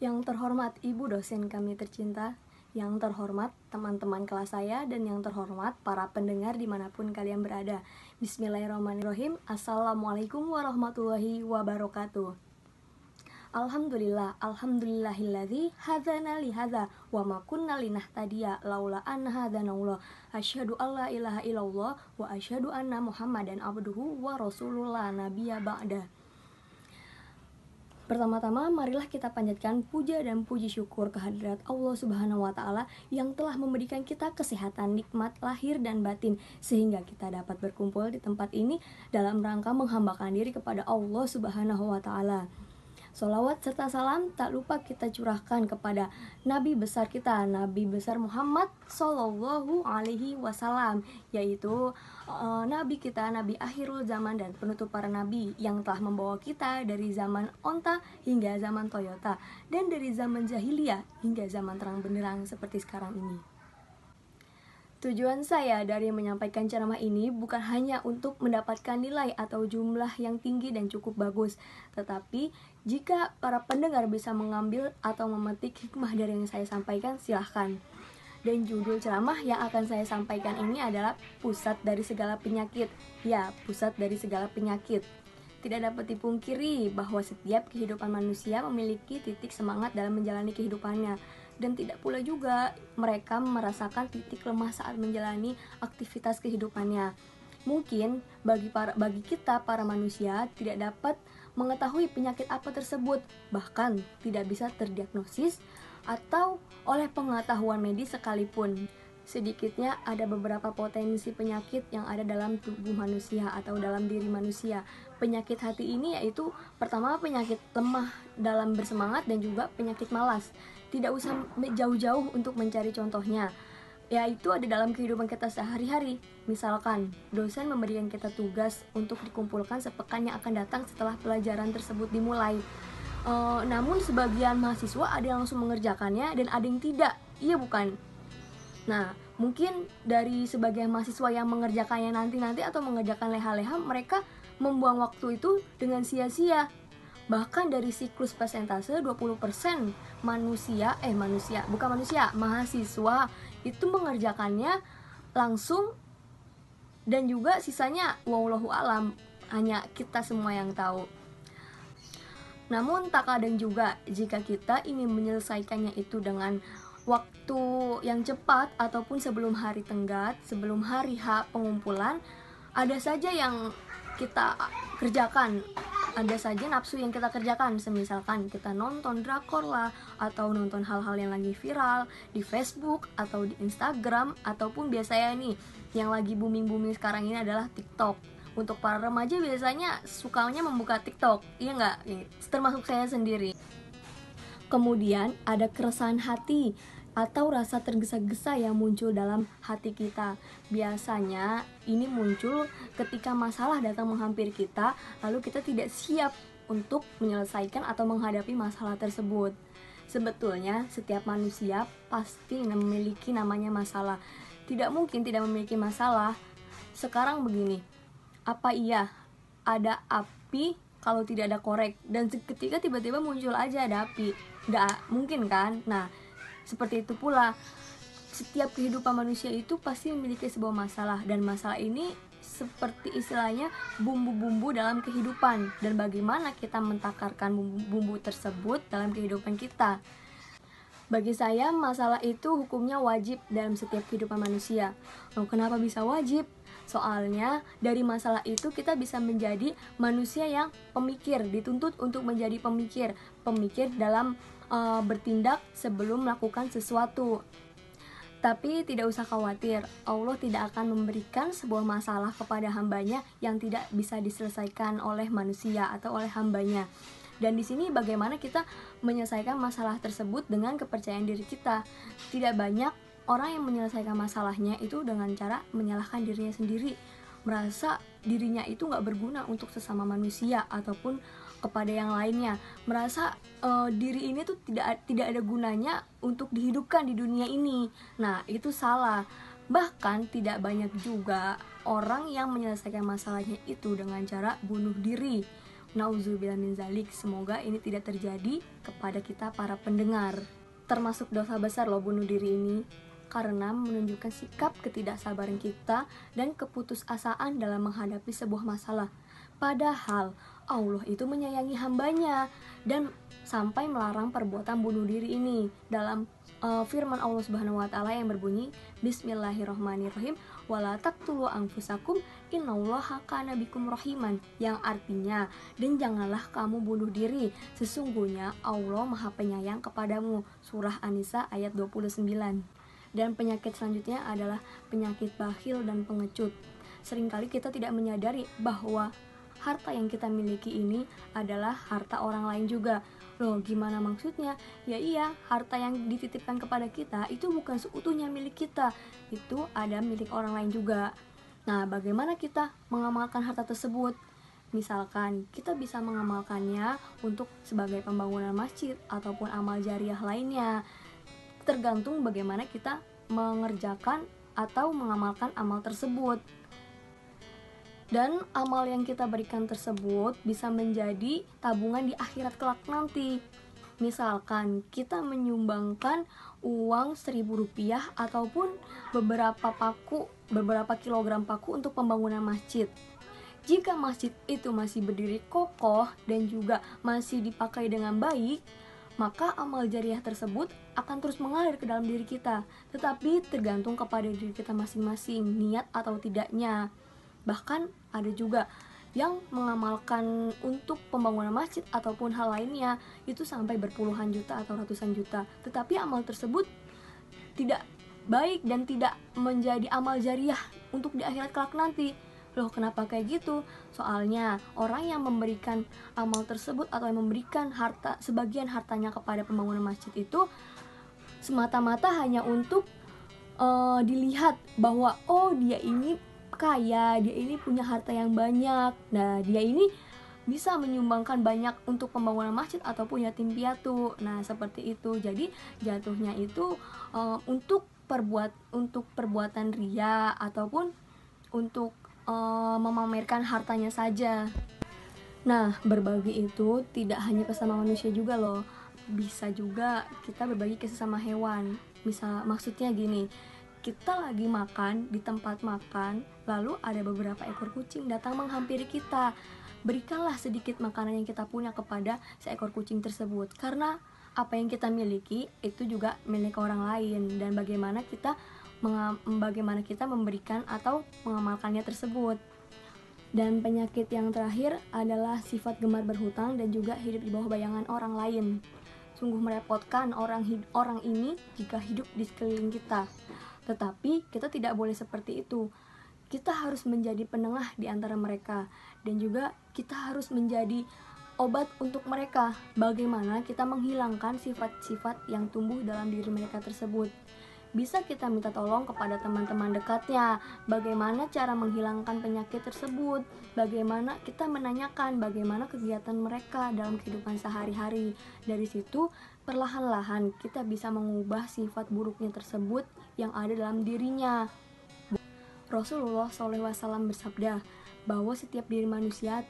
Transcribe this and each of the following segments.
Yang terhormat Ibu dosen kami tercinta, yang terhormat teman-teman kelas saya, dan yang terhormat para pendengar dimanapun kalian berada. Bismillahirrahmanirrahim. Assalamualaikum warahmatullahi wabarakatuh. Alhamdulillah, alhamdulillahilladzi hadzana li hadza wa ma kunna linahtadiya laula an hadanallaha. Asyhadu alla ilaha illallah wa asyhadu anna Muhammadan abduhu wa rasulullah nabiyya ba'da. Pertama-tama, marilah kita panjatkan puja dan puji syukur kehadirat Allah Subhanahu wa Ta'ala yang telah memberikan kita kesehatan, nikmat lahir dan batin, sehingga kita dapat berkumpul di tempat ini dalam rangka menghambakan diri kepada Allah Subhanahu wa Ta'ala. Sholawat serta salam tak lupa kita curahkan kepada Nabi besar kita, Nabi besar Muhammad Sallallahu Alaihi Wasallam, yaitu Nabi kita, Nabi akhirul zaman dan penutup para nabi, yang telah membawa kita dari zaman onta hingga zaman Toyota, dan dari zaman jahiliyah hingga zaman terang benderang seperti sekarang ini. Tujuan saya dari menyampaikan ceramah ini bukan hanya untuk mendapatkan nilai atau jumlah yang tinggi dan cukup bagus, tetapi jika para pendengar bisa mengambil atau memetik hikmah dari yang saya sampaikan, silahkan. Dan judul ceramah yang akan saya sampaikan ini adalah pusat dari segala penyakit. Ya, pusat dari segala penyakit. Tidak dapat dipungkiri bahwa setiap kehidupan manusia memiliki titik semangat dalam menjalani kehidupannya. Dan tidak pula juga mereka merasakan titik lemah saat menjalani aktivitas kehidupannya. Mungkin bagi kita para manusia tidak dapat mengetahui penyakit apa tersebut, bahkan tidak bisa terdiagnosis atau oleh pengetahuan medis sekalipun. Sedikitnya ada beberapa potensi penyakit yang ada dalam tubuh manusia atau dalam diri manusia. Penyakit hati ini yaitu pertama penyakit lemah dalam bersemangat dan juga penyakit malas. Tidak usah jauh-jauh untuk mencari contohnya, yaitu ada dalam kehidupan kita sehari-hari. Misalkan dosen memberikan kita tugas untuk dikumpulkan sepekan yang akan datang setelah pelajaran tersebut dimulai. Namun sebagian mahasiswa ada yang langsung mengerjakannya dan ada yang tidak. Iya bukan? Nah, mungkin dari sebagian mahasiswa yang mengerjakannya nanti-nanti atau mengerjakan leha-leha, mereka membuang waktu itu dengan sia-sia. Bahkan dari siklus persentase 20% mahasiswa itu mengerjakannya langsung, dan juga sisanya wallahu alam, hanya kita semua yang tahu. Namun tak kadang juga jika kita ingin menyelesaikannya itu dengan waktu yang cepat ataupun sebelum hari tenggat, sebelum hari H pengumpulan, ada saja yang kita kerjakan, ada saja nafsu yang kita kerjakan. Semisalkan kita nonton drakor lah, atau nonton hal-hal yang lagi viral di Facebook atau di Instagram, ataupun biasanya nih yang lagi booming sekarang ini adalah TikTok. Untuk para remaja biasanya sukanya membuka TikTok, iya nggak? Termasuk saya sendiri. Kemudian ada keresahan hati atau rasa tergesa-gesa yang muncul dalam hati kita. Biasanya ini muncul ketika masalah datang menghampiri kita, lalu kita tidak siap untuk menyelesaikan atau menghadapi masalah tersebut. Sebetulnya setiap manusia pasti memiliki namanya masalah. Tidak mungkin tidak memiliki masalah. Sekarang begini, apa iya ada api kalau tidak ada korek? Dan ketika tiba-tiba muncul aja ada api, nggak mungkin kan? Nah, seperti itu pula setiap kehidupan manusia itu pasti memiliki sebuah masalah, dan masalah ini seperti istilahnya bumbu-bumbu dalam kehidupan, dan bagaimana kita mentakarkan bumbu-bumbu tersebut dalam kehidupan kita. Bagi saya masalah itu hukumnya wajib dalam setiap kehidupan manusia. Loh, kenapa bisa wajib? Soalnya dari masalah itu kita bisa menjadi manusia yang pemikir, dituntut untuk menjadi pemikir dalam bertindak sebelum melakukan sesuatu. Tapi tidak usah khawatir, Allah tidak akan memberikan sebuah masalah kepada hambanya yang tidak bisa diselesaikan oleh manusia atau oleh hambanya. Dan di sini bagaimana kita menyelesaikan masalah tersebut dengan kepercayaan diri kita. Tidak banyak orang yang menyelesaikan masalahnya itu dengan cara menyalahkan dirinya sendiri, merasa dirinya itu nggak berguna untuk sesama manusia ataupun kepada yang lainnya, merasa diri ini tuh tidak ada gunanya untuk dihidupkan di dunia ini. Nah, itu salah. Bahkan tidak banyak juga orang yang menyelesaikan masalahnya itu dengan cara bunuh diri. Nauzubillah min zalik. Semoga ini tidak terjadi kepada kita para pendengar. Termasuk dosa besar loh bunuh diri ini, karena menunjukkan sikap ketidaksabaran kita dan keputusasaan dalam menghadapi sebuah masalah. Padahal Allah itu menyayangi hambanya dan sampai melarang perbuatan bunuh diri ini dalam firman Allah Subhanahu wa taala yang berbunyi Bismillahirrahmanirrahim wala taqtulu anfusakum innallaha kana bikum rahiman, yang artinya dan janganlah kamu bunuh diri, sesungguhnya Allah Maha Penyayang kepadamu. Surah An-Nisa ayat 29. Dan penyakit selanjutnya adalah penyakit bakhil dan pengecut. Seringkali kita tidak menyadari bahwa harta yang kita miliki ini adalah harta orang lain juga. Loh, gimana maksudnya? Ya iya, harta yang dititipkan kepada kita itu bukan seutuhnya milik kita. Itu ada milik orang lain juga. Nah, bagaimana kita mengamalkan harta tersebut? Misalkan kita bisa mengamalkannya untuk sebagai pembangunan masjid ataupun amal jariah lainnya. Tergantung bagaimana kita mengerjakan atau mengamalkan amal tersebut. Dan amal yang kita berikan tersebut bisa menjadi tabungan di akhirat kelak nanti. Misalkan kita menyumbangkan uang Rp1.000 ataupun beberapa kilogram paku untuk pembangunan masjid. Jika masjid itu masih berdiri kokoh dan juga masih dipakai dengan baik, maka amal jariah tersebut akan terus mengalir ke dalam diri kita. Tetapi tergantung kepada diri kita masing-masing, niat atau tidaknya. Bahkan ada juga yang mengamalkan untuk pembangunan masjid ataupun hal lainnya itu sampai berpuluhan juta atau ratusan juta, tetapi amal tersebut tidak baik dan tidak menjadi amal jariah untuk di akhirat kelak nanti. Loh, kenapa kayak gitu? Soalnya orang yang memberikan amal tersebut atau yang memberikan sebagian hartanya kepada pembangunan masjid itu semata-mata hanya untuk dilihat bahwa oh, dia ini kaya, dia ini punya harta yang banyak. Nah, dia ini bisa menyumbangkan banyak untuk pembangunan masjid ataupun yatim piatu. Nah, seperti itu. Jadi jatuhnya itu untuk perbuatan ria ataupun untuk memamerkan hartanya saja. Nah, berbagi itu tidak hanya ke sesama manusia juga loh. Bisa juga kita berbagi ke sesama hewan. Maksudnya gini, kita lagi makan di tempat makan, lalu ada beberapa ekor kucing datang menghampiri kita. Berikanlah sedikit makanan yang kita punya kepada seekor kucing tersebut, karena apa yang kita miliki itu juga milik orang lain. Dan bagaimana kita memberikan atau mengamalkannya tersebut. Dan penyakit yang terakhir adalah sifat gemar berhutang dan juga hidup di bawah bayangan orang lain. Sungguh merepotkan orang ini jika hidup di sekeliling kita. Tetapi kita tidak boleh seperti itu. Kita harus menjadi penengah di antara mereka, dan juga kita harus menjadi obat untuk mereka. Bagaimana kita menghilangkan sifat-sifat yang tumbuh dalam diri mereka tersebut. Bisa kita minta tolong kepada teman-teman dekatnya, bagaimana cara menghilangkan penyakit tersebut, bagaimana kita menanyakan bagaimana kegiatan mereka dalam kehidupan sehari-hari. Dari situ perlahan-lahan kita bisa mengubah sifat buruknya tersebut yang ada dalam dirinya. Rasulullah SAW bersabda bahwa setiap diri manusia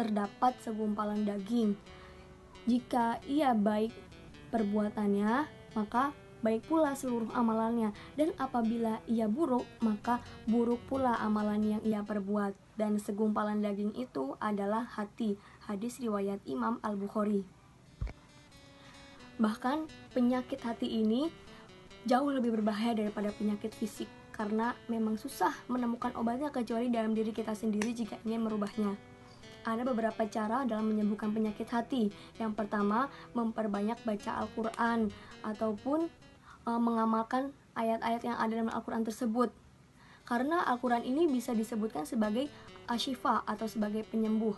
terdapat segumpalan daging. Jika ia baik perbuatannya, maka baik pula seluruh amalannya, dan apabila ia buruk, maka buruk pula amalan yang ia perbuat. Dan segumpalan daging itu adalah hati. Hadis riwayat Imam Al-Bukhari. Bahkan penyakit hati ini jauh lebih berbahaya daripada penyakit fisik, karena memang susah menemukan obatnya kecuali dalam diri kita sendiri jika ingin merubahnya. Ada beberapa cara dalam menyembuhkan penyakit hati. Yang pertama, memperbanyak baca Al-Quran ataupun mengamalkan ayat-ayat yang ada dalam Al-Quran tersebut. Karena Al-Quran ini bisa disebutkan sebagai asyifa atau sebagai penyembuh.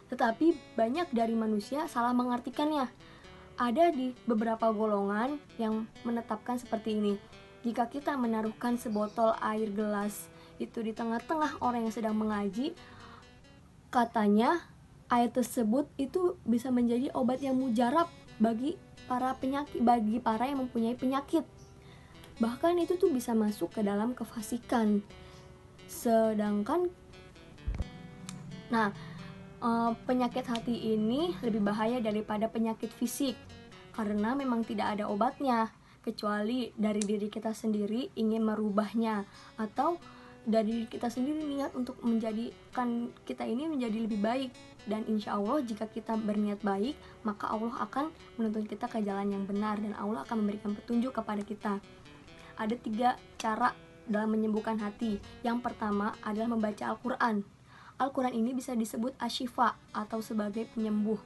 Tetapi banyak dari manusia salah mengartikannya. Ada di beberapa golongan yang menetapkan seperti ini. Jika kita menaruhkan sebotol air gelas itu di tengah-tengah orang yang sedang mengaji, katanya air tersebut itu bisa menjadi obat yang mujarab bagi para yang mempunyai penyakit. Bahkan itu tuh bisa masuk ke dalam kefasikan. Penyakit hati ini lebih bahaya daripada penyakit fisik karena memang tidak ada obatnya kecuali dari diri kita sendiri ingin merubahnya, atau dari diri kita sendiri niat untuk menjadikan kita ini menjadi lebih baik. Dan insya Allah jika kita berniat baik, maka Allah akan menuntun kita ke jalan yang benar dan Allah akan memberikan petunjuk kepada kita. Ada 3 cara dalam menyembuhkan hati. Yang pertama adalah membaca Al-Quran. Al-Quran ini bisa disebut asyifa atau sebagai penyembuh.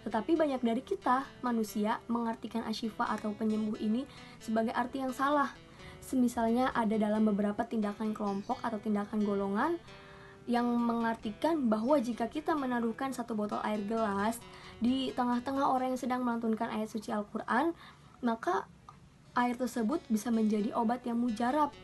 Tetapi banyak dari kita, manusia, mengartikan asyifa atau penyembuh ini sebagai arti yang salah. Semisalnya ada dalam beberapa tindakan kelompok atau tindakan golongan yang mengartikan bahwa jika kita menaruhkan 1 botol air gelas di tengah-tengah orang yang sedang melantunkan ayat suci Al-Quran, maka air tersebut bisa menjadi obat yang mujarab.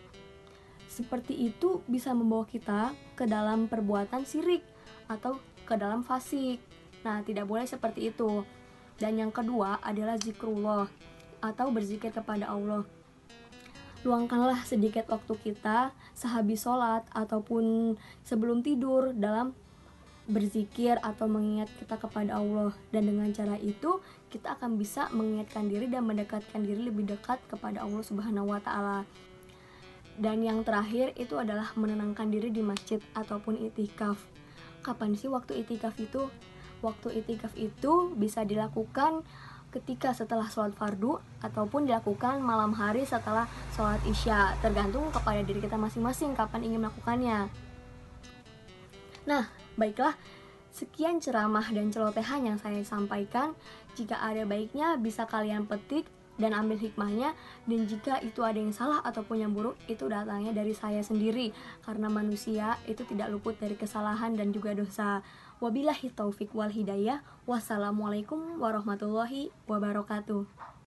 Seperti itu bisa membawa kita ke dalam perbuatan syirik atau ke dalam fasik. Nah, tidak boleh seperti itu. Dan yang kedua adalah zikrullah atau berzikir kepada Allah. Luangkanlah sedikit waktu kita sehabis sholat ataupun sebelum tidur dalam berzikir atau mengingat kita kepada Allah. Dan dengan cara itu kita akan bisa mengingatkan diri dan mendekatkan diri lebih dekat kepada Allah Subhanahu wa Ta'ala. Dan yang terakhir itu adalah menenangkan diri di masjid ataupun itikaf. Kapan sih waktu itikaf itu? Waktu itikaf itu bisa dilakukan ketika setelah sholat fardu ataupun dilakukan malam hari setelah sholat isya, tergantung kepada diri kita masing-masing kapan ingin melakukannya. Nah, baiklah, sekian ceramah dan celotehan yang saya sampaikan. Jika ada baiknya bisa kalian petik dan ambil hikmahnya, dan jika itu ada yang salah ataupun yang buruk, itu datangnya dari saya sendiri, karena manusia itu tidak luput dari kesalahan dan juga dosa. Wabillahi taufik wal hidayah. Wassalamualaikum warahmatullahi wabarakatuh.